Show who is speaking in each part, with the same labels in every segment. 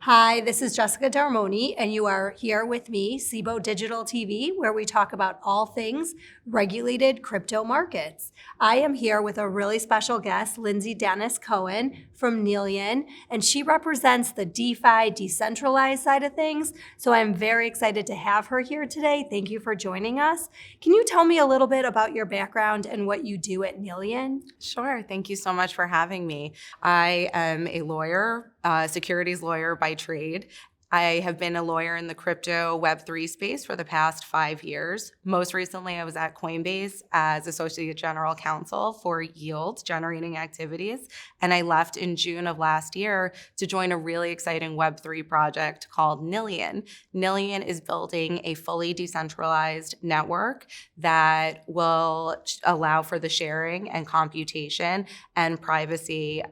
Speaker 1: Hi, this is Jessica Darmoni, and you are here with me, Cboe Digital TV, where we talk about all things regulated crypto markets. I am here with a really special guest, Lindsay Danas Cohen from Nillion, and she represents the DeFi decentralized side of things. So I'm very excited to have her here today. Thank you for joining us. Can you tell me a little bit about your background and what you do at Nillion?
Speaker 2: Sure. Thank you so much for having me. I am a lawyer, securities lawyer by trade. I have been a lawyer in the crypto Web3 space for the past 5 years. Most recently, I was at Coinbase as Associate General Counsel for yield generating activities. And I left in June of last year to join a really exciting Web3 project called Nillion. Nillion is building a fully decentralized network that will allow for the sharing and computation and privacy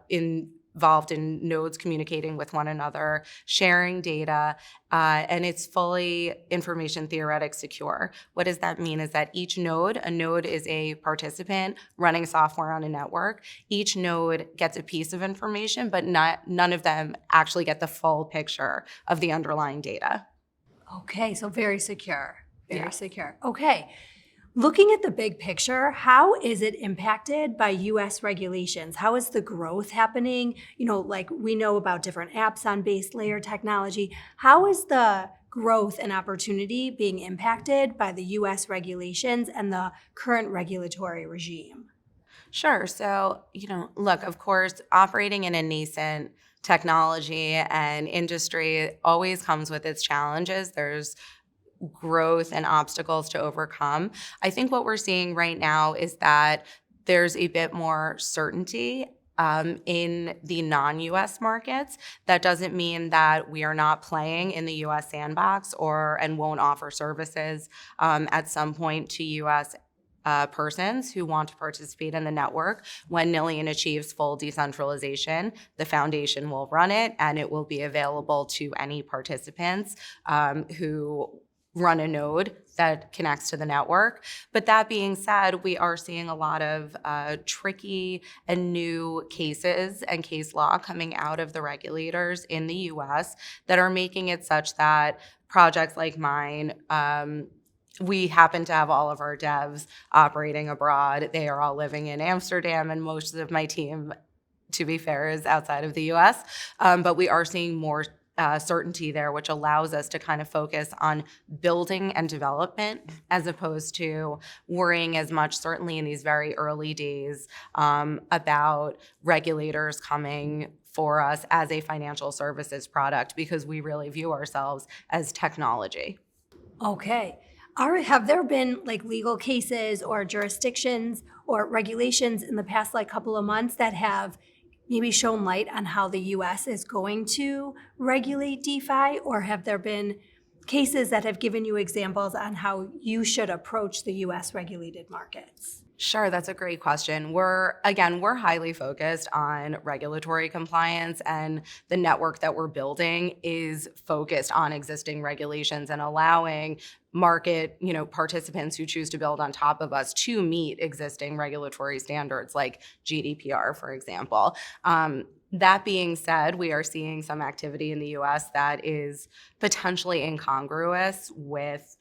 Speaker 2: involved in nodes communicating with one another, sharing data, and it's fully information theoretic secure. What does that mean is that a node is a participant running software on a network. Each node gets a piece of information, but none of them actually get the full picture of the underlying data.
Speaker 1: Okay, so very secure, very secure. Okay. Looking at the big picture, how is it impacted by US regulations? How is the growth happening? Like we know about different apps on base layer technology. How is the growth and opportunity being impacted by the US regulations and the current regulatory regime?
Speaker 2: Sure. So, look, of course, operating in a nascent technology and industry always comes with its challenges. There's growth and obstacles to overcome. I think what we're seeing right now is that there's a bit more certainty in the non-US markets. That doesn't mean that we are not playing in the US sandbox and won't offer services at some point to US persons who want to participate in the network. When Nillion achieves full decentralization, the foundation will run it and it will be available to any participants who run a node that connects to the network. But that being said, we are seeing a lot of tricky and new cases and case law coming out of the regulators in the US that are making it such that projects like mine, we happen to have all of our devs operating abroad. They are all living in Amsterdam, and most of my team, to be fair, is outside of the US. But we are seeing more certainty there, which allows us to kind of focus on building and development as opposed to worrying as much, certainly in these very early days, about regulators coming for us as a financial services product, because we really view ourselves as technology.
Speaker 1: Okay. Have there been like legal cases or jurisdictions or regulations in the past couple of months that have maybe shown light on how the US is going to regulate DeFi, or have there been cases that have given you examples on how you should approach the US regulated markets?
Speaker 2: Sure, that's a great question. We're highly focused on regulatory compliance, and the network that we're building is focused on existing regulations and allowing market, participants who choose to build on top of us to meet existing regulatory standards like GDPR, for example. That being said, we are seeing some activity in the US that is potentially incongruous with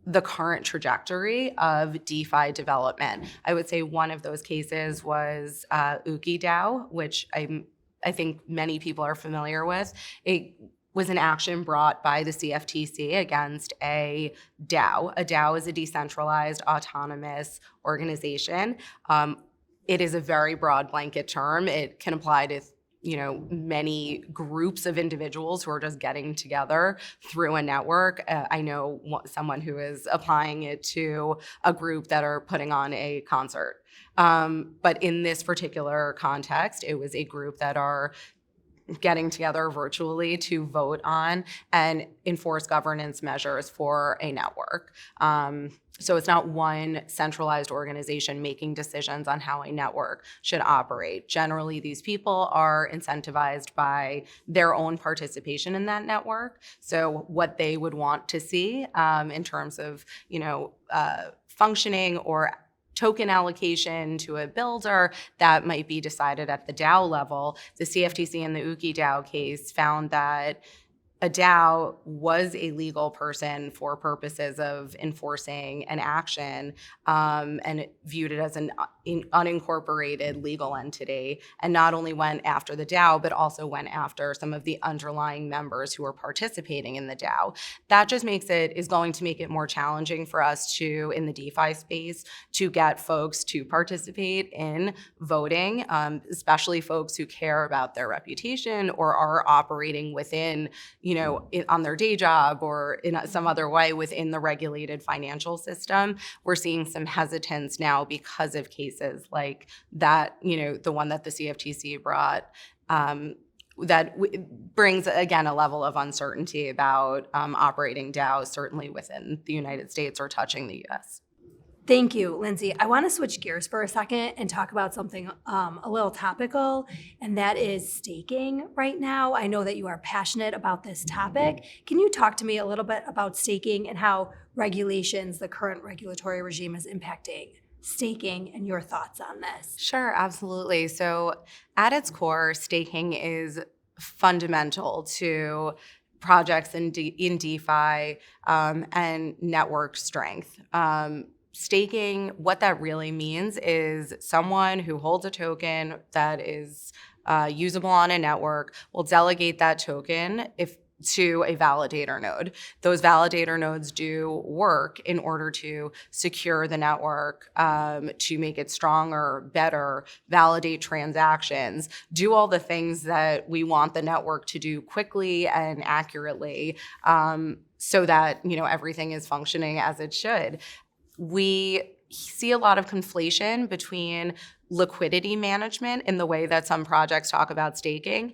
Speaker 2: the current trajectory of DeFi development. I would say one of those cases was UkiDAO, which I think many people are familiar with. It was an action brought by the CFTC against a DAO. A DAO is a decentralized autonomous organization. It is a very broad blanket term. It can apply to many groups of individuals who are just getting together through a network. I know someone who is applying it to a group that are putting on a concert. But in this particular context, it was a group that are getting together virtually to vote on and enforce governance measures for a network. So it's not one centralized organization making decisions on how a network should operate. Generally, these people are incentivized by their own participation in that network. So what they would want to see in terms of, functioning or token allocation to a builder, that might be decided at the DAO level. The CFTC in the Uki DAO case found that a DAO was a legal person for purposes of enforcing an action, and it viewed it as an unincorporated legal entity, and not only went after the DAO, but also went after some of the underlying members who were participating in the DAO. That just is going to make it more challenging for us to, in the DeFi space, to get folks to participate in voting, especially folks who care about their reputation or are operating within, on their day job or in some other way within the regulated financial system. We're seeing some hesitance now because of cases like that, the one that the CFTC brought, that brings, again, a level of uncertainty about operating DAOs, certainly within the United States or touching the US.
Speaker 1: Thank you, Lindsay. I want to switch gears for a second and talk about something a little topical, and that is staking right now. I know that you are passionate about this topic. Can you talk to me a little bit about staking and how regulations, the current regulatory regime, is impacting staking and your thoughts on this?
Speaker 2: Sure, absolutely. So at its core, staking is fundamental to projects in DeFi and network strength. Staking, what that really means is someone who holds a token that is usable on a network will delegate that token to a validator node. Those validator nodes do work in order to secure the network, to make it stronger, better, validate transactions, do all the things that we want the network to do quickly and accurately, so that everything is functioning as it should. We see a lot of conflation between liquidity management in the way that some projects talk about staking.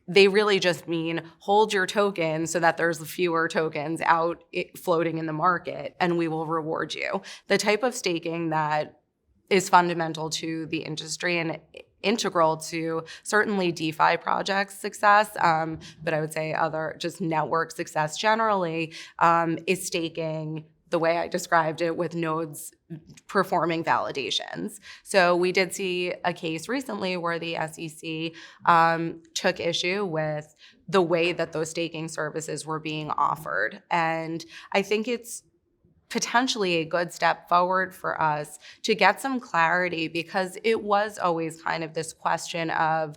Speaker 2: They really just mean hold your token so that there's fewer tokens out floating in the market, and we will reward you. The type of staking that is fundamental to the industry and integral to certainly DeFi projects' success, but I would say other just network success generally, is staking the way I described it, with nodes performing validations. So we did see a case recently where the SEC took issue with the way that those staking services were being offered. And I think it's potentially a good step forward for us to get some clarity, because it was always kind of this question of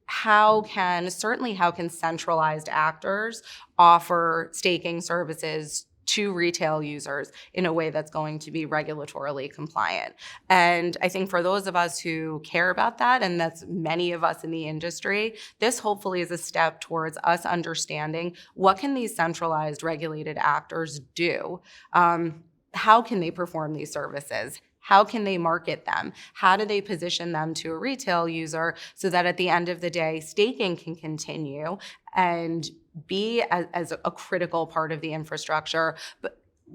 Speaker 2: how can centralized actors offer staking services to retail users in a way that's going to be regulatorily compliant. And I think for those of us who care about that, and that's many of us in the industry, this hopefully is a step towards us understanding what can these centralized regulated actors do? How can they perform these services? How can they market them? How do they position them to a retail user so that at the end of the day, staking can continue and be as a critical part of the infrastructure,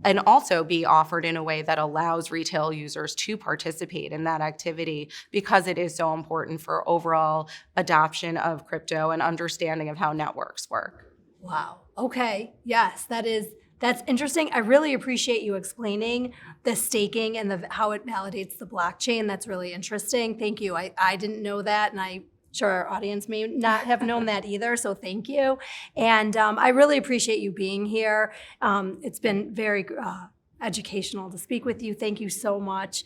Speaker 2: and also be offered in a way that allows retail users to participate in that activity, because it is so important for overall adoption of crypto and understanding of how networks work.
Speaker 1: Wow. Okay. Yes, that's interesting. I really appreciate you explaining the staking and how it validates the blockchain. That's really interesting. Thank you. I didn't know that, and I'm sure our audience may not have known that either, so thank you. And I really appreciate you being here. It's been very educational to speak with you. Thank you so much.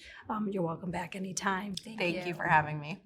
Speaker 1: You're welcome back anytime.
Speaker 2: Thank you for having me.